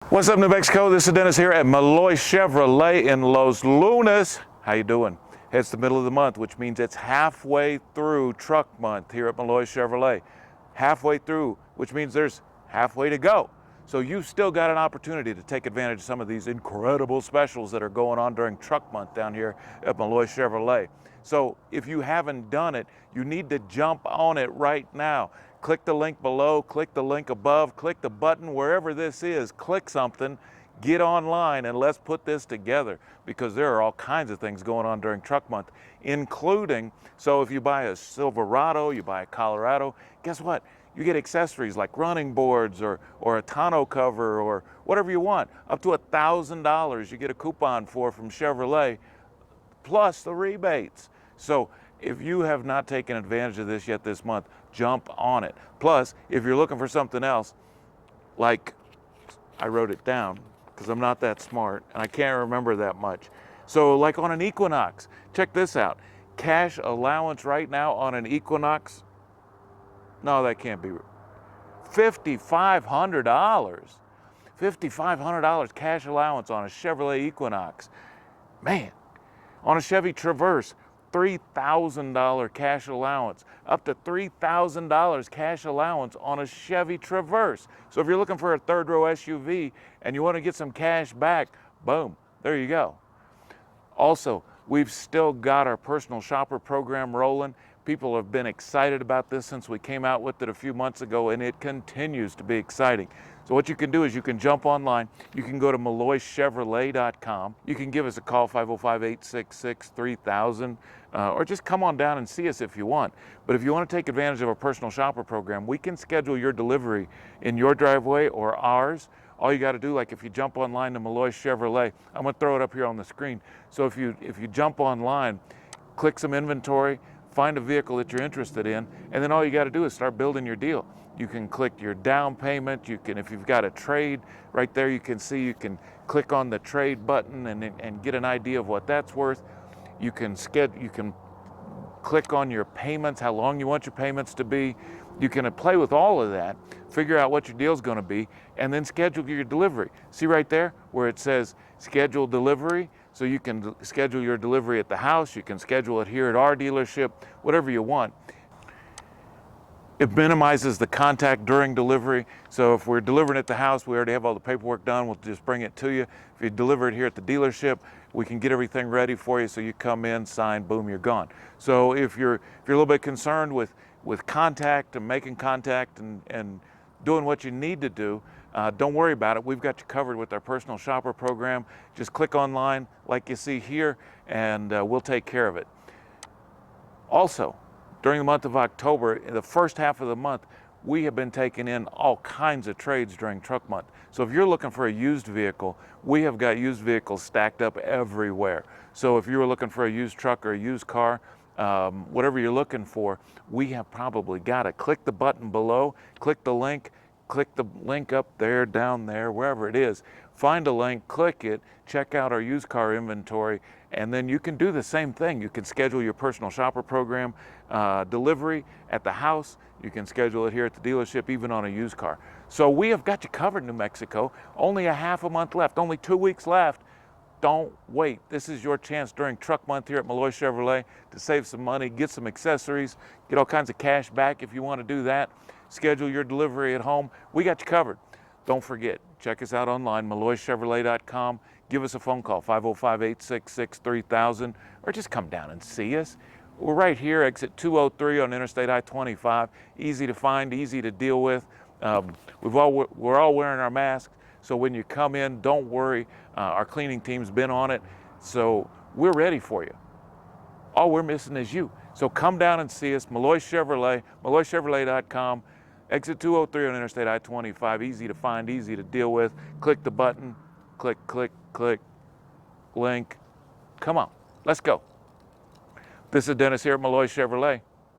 What's up, New Mexico? This is Dennis here at Melloy Chevrolet in Los Lunas. How you doing? It's the middle of the month, which means it's halfway through truck month here at Melloy Chevrolet. Halfway through, which means there's halfway to go. So you've still got an opportunity to take advantage of some of these incredible specials that are going on during truck month down here at Melloy Chevrolet. So if you haven't done it, you need to jump on it right now. Click the link below, click the link above, click the button wherever this is, click something, get online, and let's put this together, because there are all kinds of things going on during truck month, including, so if you buy a Silverado, you buy a Colorado, guess what? You get accessories like running boards or a tonneau cover or whatever you want. Up to $1,000 you get a coupon from Chevrolet, plus the rebates. So if you have not taken advantage of this yet this month, jump on it. Plus, if you're looking for something else, like, I wrote it down because I'm not that smart and I can't remember that much. So like on an Equinox, check this out. Cash allowance right now on an Equinox, no, that can't be, $5,500. $5,500 cash allowance on a Chevrolet Equinox. Man, on a Chevy Traverse, $3,000 cash allowance, up to $3,000 cash allowance on a Chevy Traverse. So if you're looking for a third row SUV and you want to get some cash back, boom, there you go. Also, we've still got our personal shopper program rolling. People have been excited about this since we came out with it a few months ago, and it continues to be exciting. So what you can do is you can jump online. You can go to melloychevrolet.com. You can give us a call, 505-866-3000, or just come on down and see us if you want. But if you want to take advantage of our personal shopper program, we can schedule your delivery in your driveway or ours. All you got to do, like if you jump online to Melloy Chevrolet, I'm going to throw it up here on the screen. So if you jump online, click some inventory, find a vehicle that you're interested in, and then all you got to do is start building your deal. You can click your down payment. You can, if you've got a trade right there, you can see, you can click on the trade button and get an idea of what that's worth. You can click on your payments, how long you want your payments to be. You can play with all of that, figure out what your deal's going to be, and then schedule your delivery. See right there where it says schedule delivery? So you can schedule your delivery at the house, you can schedule it here at our dealership, whatever you want. It minimizes the contact during delivery. So if we're delivering at the house, we already have all the paperwork done, we'll just bring it to you. If you deliver it here at the dealership, we can get everything ready for you, so you come in, sign, boom, you're gone. So if you're a little bit concerned with contact and making contact and doing what you need to do, don't worry about it. We've got you covered with our personal shopper program. Just click online like you see here, and we'll take care of it. Also, during the month of October, in the first half of the month, we have been taking in all kinds of trades during truck month. So if you're looking for a used vehicle, we have got used vehicles stacked up everywhere. So if you were looking for a used truck or a used car, whatever you're looking for, we have probably got it. Click the button below, click the link up there, down there, wherever it is. Find a link, click it, check out our used car inventory, and then you can do the same thing. You can schedule your personal shopper program delivery at the house. You can schedule it here at the dealership, even on a used car. So we have got you covered, New Mexico. Only a half a month left, only 2 weeks left. Don't wait. This is your chance during truck month here at Melloy Chevrolet to save some money, get some accessories, get all kinds of cash back if you want to do that. Schedule your delivery at home. We got you covered. Don't forget, check us out online, melloychevrolet.com. Give us a phone call, 505-866-3000, or just come down and see us. We're right here, exit 203 on Interstate I-25. Easy to find, easy to deal with. We're all wearing our masks, so when you come in, don't worry. Our cleaning team's been on it, so we're ready for you. All we're missing is you. So come down and see us, Melloy Chevrolet, melloychevrolet.com. Exit 203 on Interstate I-25, easy to find, easy to deal with. Click the button, click, click, click, link. Come on, let's go. This is Dennis here at Melloy Chevrolet.